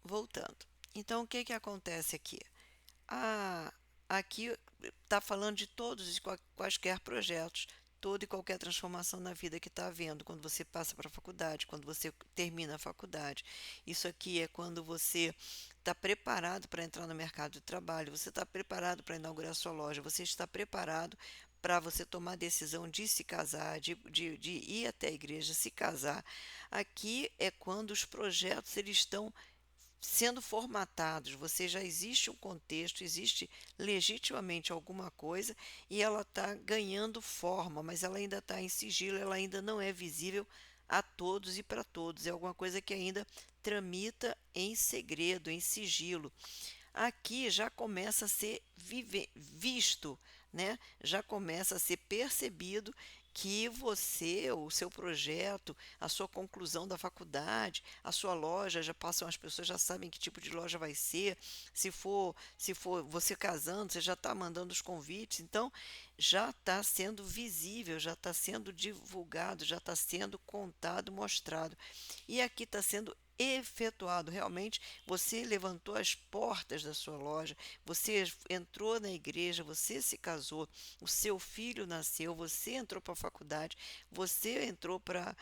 voltando. Então, o que que acontece aqui? Ah, aqui está falando de todos e quaisquer projetos, toda e qualquer transformação na vida que está havendo, quando você passa para a faculdade, quando você termina a faculdade. Isso aqui é quando você está preparado para entrar no mercado de trabalho, você está preparado para inaugurar sua loja, você está preparado para você tomar a decisão de se casar, de ir até a igreja, se casar. Aqui é quando os projetos eles estão sendo formatados, você já existe um contexto, existe legitimamente alguma coisa e ela está ganhando forma, mas ela ainda está em sigilo, ela ainda não é visível a todos e para todos. É alguma coisa que ainda tramita em segredo, em sigilo. Aqui já começa a ser visto, né? Já começa a ser percebido que você, o seu projeto, a sua conclusão da faculdade, a sua loja, já passam, as pessoas já sabem que tipo de loja vai ser. Se for você casando, você já está mandando os convites. Então, já está sendo visível, já está sendo divulgado, já está sendo contado, mostrado. E aqui está sendo efetuado realmente. Você levantou as portas da sua loja, você entrou na igreja, você se casou, o seu filho nasceu, você entrou para a faculdade, você entrou para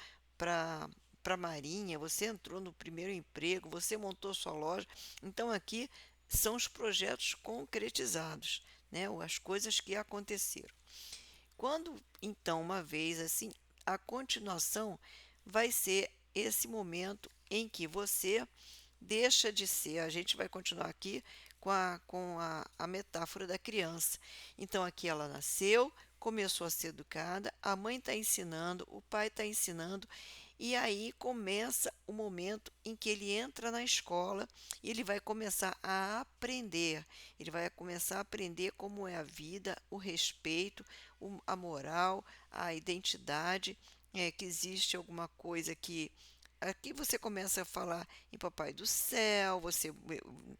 a Marinha, você entrou no primeiro emprego, você montou sua loja. Então aqui são os projetos concretizados, né? As coisas que aconteceram. Quando então, uma vez assim, a continuação vai ser esse momento em que você deixa de ser. A gente vai continuar aqui com a metáfora da criança. Então, aqui ela nasceu, começou a ser educada, a mãe está ensinando, o pai está ensinando, e aí começa o momento em que ele entra na escola e ele vai começar a aprender. Ele vai começar a aprender como é a vida, o respeito, a moral, a identidade, que existe alguma coisa que aqui você começa a falar em Papai do Céu, você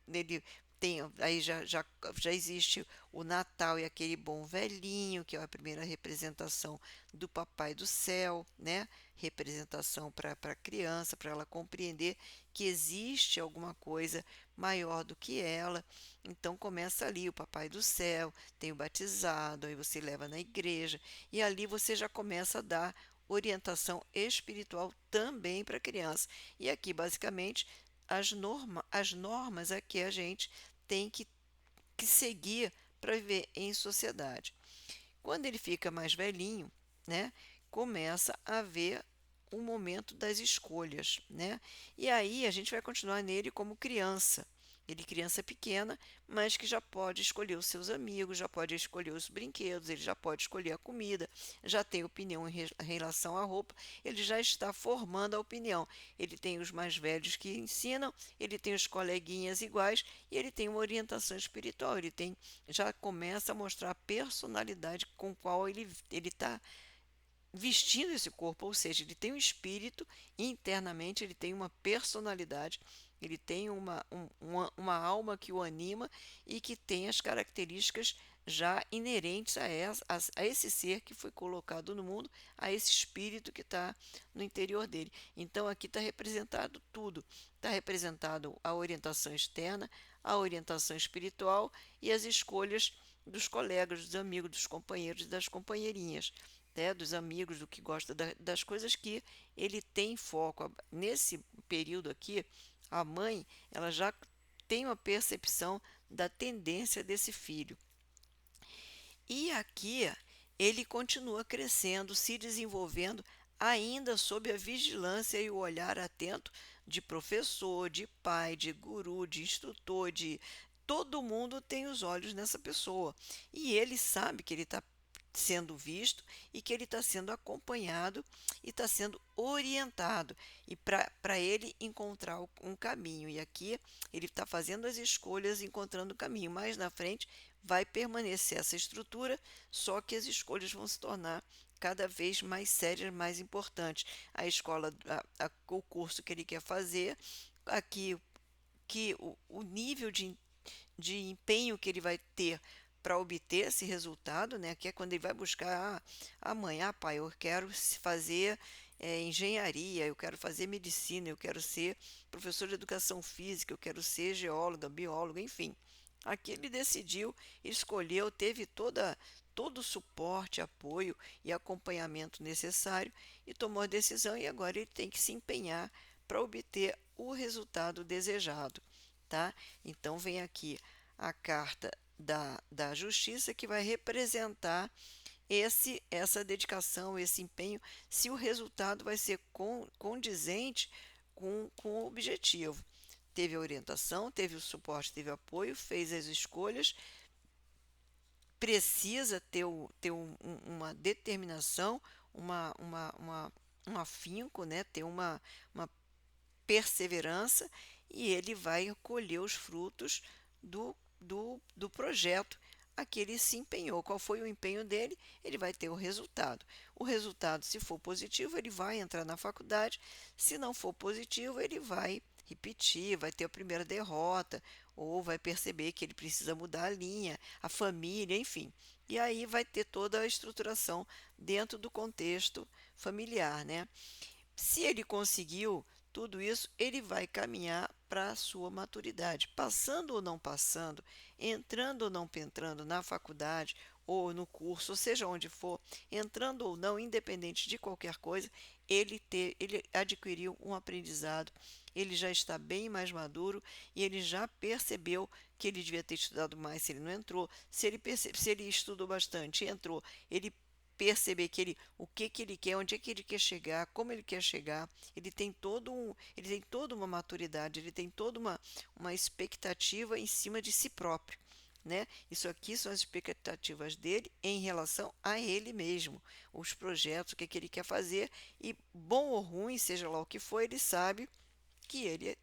nele tem, aí já existe o Natal e aquele bom velhinho, que é a primeira representação do Papai do Céu, né? Representação para a criança, para ela compreender que existe alguma coisa maior do que ela. Então começa ali o Papai do Céu, tem o batizado, aí você leva na igreja, e ali você já começa a dar orientação espiritual também para a criança. E aqui, basicamente, as normas é que a gente tem que seguir para viver em sociedade. Quando ele fica mais velhinho, né, começa a haver o momento das escolhas, né? E aí a gente vai continuar nele como criança. Ele criança pequena, mas que já pode escolher os seus amigos, já pode escolher os brinquedos, ele já pode escolher a comida, já tem opinião em relação à roupa, ele já está formando a opinião. Ele tem os mais velhos que ensinam, ele tem os coleguinhas iguais e ele tem uma orientação espiritual, ele tem, já começa a mostrar a personalidade com qual ele está vestindo esse corpo, ou seja, ele tem um espírito, internamente ele tem uma personalidade, ele tem uma alma que o anima e que tem as características já inerentes a esse ser que foi colocado no mundo, a esse espírito que está no interior dele. Então aqui está representado tudo, está representado a orientação externa, a orientação espiritual e as escolhas dos colegas, dos amigos, dos companheiros e das companheirinhas, né, dos amigos, do que gosta das coisas que ele tem foco. Nesse período aqui, a mãe ela já tem uma percepção da tendência desse filho. E aqui ele continua crescendo, se desenvolvendo, ainda sob a vigilância e o olhar atento de professor, de pai, de guru, de instrutor, de todo mundo tem os olhos nessa pessoa. E ele sabe que ele está sendo visto e que ele está sendo acompanhado e está sendo orientado e para ele encontrar um caminho. E aqui ele está fazendo as escolhas, encontrando o caminho. Mais na frente vai permanecer essa estrutura, só que as escolhas vão se tornar cada vez mais sérias, mais importantes. A escola, o curso que ele quer fazer, aqui que o nível de empenho que ele vai ter para obter esse resultado, né? Que é quando ele vai buscar a mãe, pai, eu quero fazer engenharia, eu quero fazer medicina, eu quero ser professor de educação física, eu quero ser geóloga, bióloga, enfim. Aqui ele decidiu, escolheu, teve todo o suporte, apoio e acompanhamento necessário e tomou a decisão e agora ele tem que se empenhar para obter o resultado desejado, tá? Então vem aqui a carta da justiça que vai representar essa dedicação, esse empenho, se o resultado vai ser condizente com o objetivo. Teve a orientação, teve o suporte, teve o apoio, fez as escolhas, precisa ter uma determinação, um afinco, né? Ter uma perseverança e ele vai colher os frutos do projeto a que ele se empenhou. Qual foi o empenho dele? Ele vai ter o resultado. O resultado, se for positivo, ele vai entrar na faculdade. Se não for positivo, ele vai repetir, vai ter a primeira derrota, ou vai perceber que ele precisa mudar a linha, a família, enfim. E aí vai ter toda a estruturação dentro do contexto familiar, né? Se ele conseguiu tudo isso, ele vai caminhar para a sua maturidade, passando ou não passando, entrando ou não entrando na faculdade ou no curso, ou seja onde for, entrando ou não, independente de qualquer coisa, ele adquiriu um aprendizado, ele já está bem mais maduro e ele já percebeu que ele devia ter estudado mais se ele não entrou, se ele estudou bastante e entrou, ele perceber o que que ele quer, onde é que ele quer chegar, como ele quer chegar. Ele tem toda uma maturidade, ele tem toda uma expectativa em cima de si próprio, né? Isso aqui são as expectativas dele em relação a ele mesmo, os projetos, o que que ele quer fazer e bom ou ruim, seja lá o que for, ele sabe que ele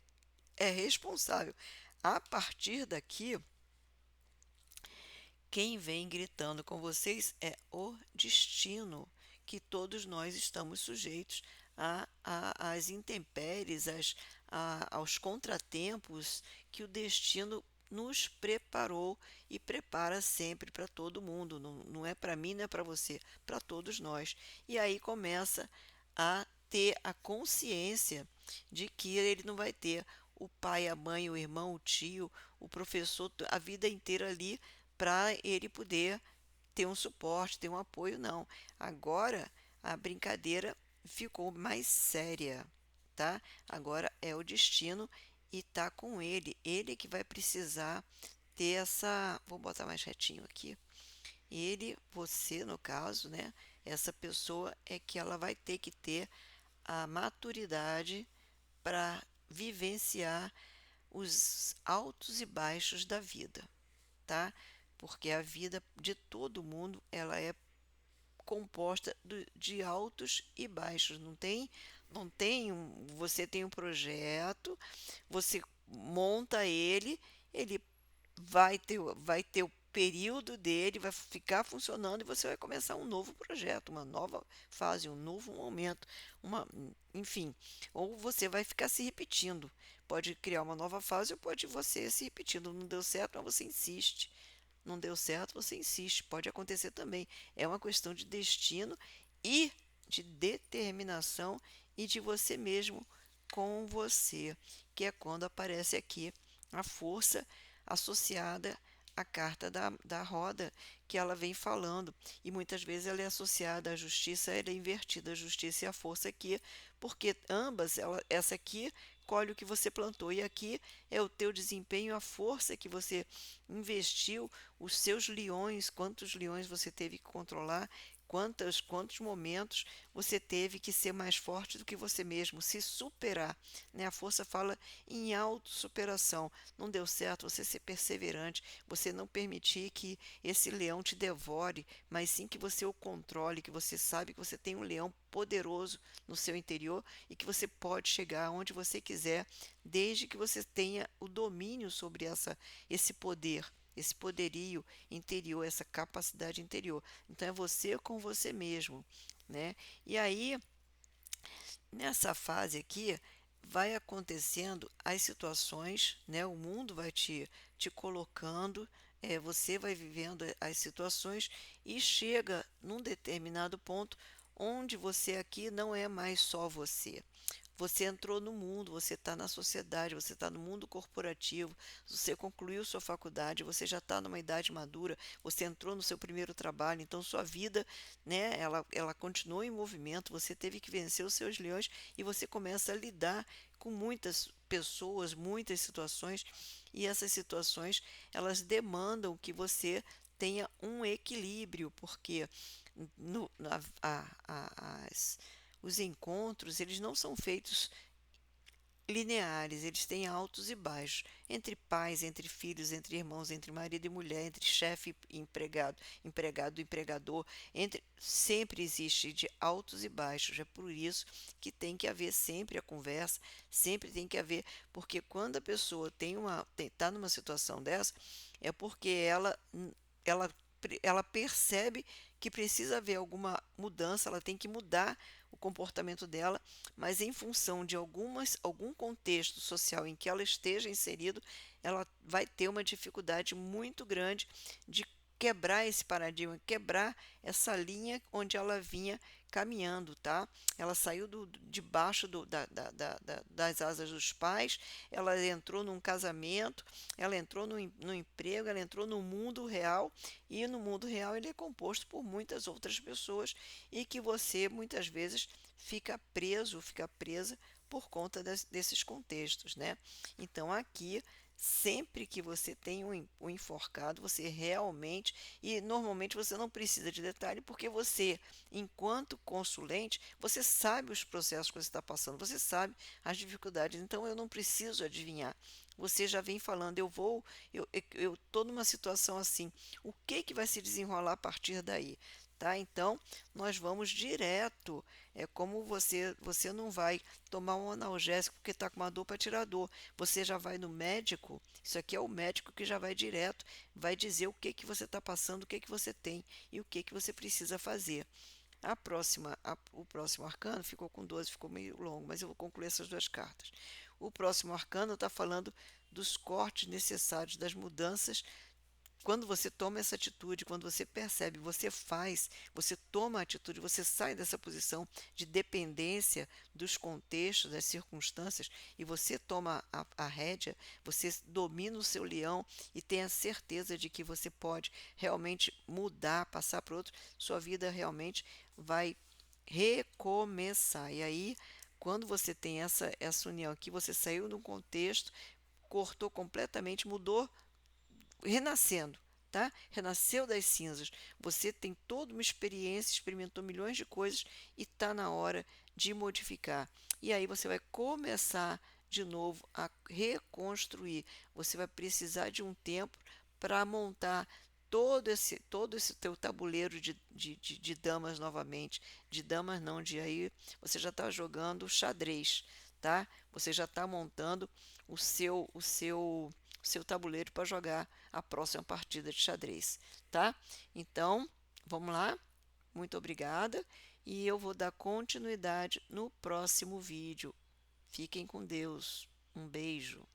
é responsável. A partir daqui, quem vem gritando com vocês é o destino, que todos nós estamos sujeitos às intempéries, aos contratempos que o destino nos preparou e prepara sempre para todo mundo. Não, não é para mim, não é para você, para todos nós. E aí começa a ter a consciência de que ele não vai ter o pai, a mãe, o irmão, o tio, o professor a vida inteira ali para ele poder ter um suporte, ter um apoio, não. Agora a brincadeira ficou mais séria, tá? Agora é o destino e tá com ele. Ele que vai precisar ter essa. Vou botar mais retinho aqui. Ele, você no caso, né? Essa pessoa é que ela vai ter que ter a maturidade para vivenciar os altos e baixos da vida, tá? Porque a vida de todo mundo ela é composta de altos e baixos. Você tem um projeto, você monta ele, ele vai ter o período dele, vai ficar funcionando e você vai começar um novo projeto, uma nova fase, um novo momento, enfim, ou você vai ficar se repetindo. Pode criar uma nova fase ou pode você se repetindo. Não deu certo, mas você insiste. Não deu certo, você insiste. Pode acontecer também. É uma questão de destino e de determinação e de você mesmo com você, que é quando aparece aqui a força associada à carta da roda que ela vem falando. E muitas vezes ela é associada à justiça, ela é invertida, a justiça e a força aqui, porque ambas, essa aqui colhe o que você plantou e aqui é o teu desempenho, a força que você investiu, os seus leões, quantos leões você teve que controlar, quantos momentos você teve que ser mais forte do que você mesmo, se superar, né? A força fala em autossuperação. Não deu certo, você ser perseverante, você não permitir que esse leão te devore, mas sim que você o controle, que você sabe que você tem um leão poderoso no seu interior e que você pode chegar onde você quiser, desde que você tenha o domínio sobre esse poder, esse poderio interior, essa capacidade interior. Então é você com você mesmo, né? E aí, nessa fase aqui, vai acontecendo as situações, né? O mundo vai te colocando, você vai vivendo as situações e chega num determinado ponto onde você aqui não é mais só você. Você entrou no mundo, você está na sociedade, você está no mundo corporativo, você concluiu sua faculdade, você já está numa idade madura, você entrou no seu primeiro trabalho, então sua vida, né, ela continua em movimento, você teve que vencer os seus leões e você começa a lidar com muitas pessoas, muitas situações, e essas situações, elas demandam que você tenha um equilíbrio, porque no, os encontros, eles não são feitos lineares, eles têm altos e baixos, entre pais, entre filhos, entre irmãos, entre marido e mulher, entre chefe e empregado, empregado e empregador, entre sempre existe de altos e baixos. É por isso que tem que haver sempre a conversa, sempre tem que haver, porque quando a pessoa está numa situação dessa, é porque ela ela percebe que precisa haver alguma mudança, ela tem que mudar o comportamento dela, mas em função de algum contexto social em que ela esteja inserido, ela vai ter uma dificuldade muito grande de quebrar esse paradigma, quebrar essa linha onde ela vinha caminhando, tá? Ela saiu debaixo das asas dos pais, ela entrou num casamento, ela entrou no emprego, ela entrou no mundo real, e no mundo real ele é composto por muitas outras pessoas e que você muitas vezes fica preso, fica presa por conta desses contextos, né? Então aqui, sempre que você tem um enforcado, você realmente, e normalmente você não precisa de detalhe, porque você, enquanto consulente, você sabe os processos que você está passando, você sabe as dificuldades, então eu não preciso adivinhar. Você já vem falando, eu estou numa situação assim, o que que vai se desenrolar a partir daí? Tá? Então, nós vamos direto. É como você não vai tomar um analgésico porque está com uma dor para tirar a dor. Você já vai no médico. Isso aqui é o médico que já vai direto, vai dizer o que que você está passando, o que que você tem e o que que você precisa fazer. O próximo arcano ficou com 12, ficou meio longo, mas eu vou concluir essas duas cartas. O próximo arcano está falando dos cortes necessários, das mudanças. Quando você toma essa atitude, quando você percebe, você faz, você toma a atitude, você sai dessa posição de dependência dos contextos, das circunstâncias, e você toma a rédea, você domina o seu leão e tem a certeza de que você pode realmente mudar, passar para outro, sua vida realmente vai recomeçar. E aí, quando você tem essa união aqui, você saiu de um contexto, cortou completamente, mudou, renascendo, tá? Renasceu das cinzas. Você tem toda uma experiência, experimentou milhões de coisas e está na hora de modificar. E aí você vai começar de novo a reconstruir. Você vai precisar de um tempo para montar todo esse teu tabuleiro de damas novamente. De damas não, de aí você já está jogando xadrez, tá? Você já está montando o seu tabuleiro para jogar a próxima partida de xadrez, tá? Então, vamos lá. Muito obrigada e eu vou dar continuidade no próximo vídeo. Fiquem com Deus. Um beijo.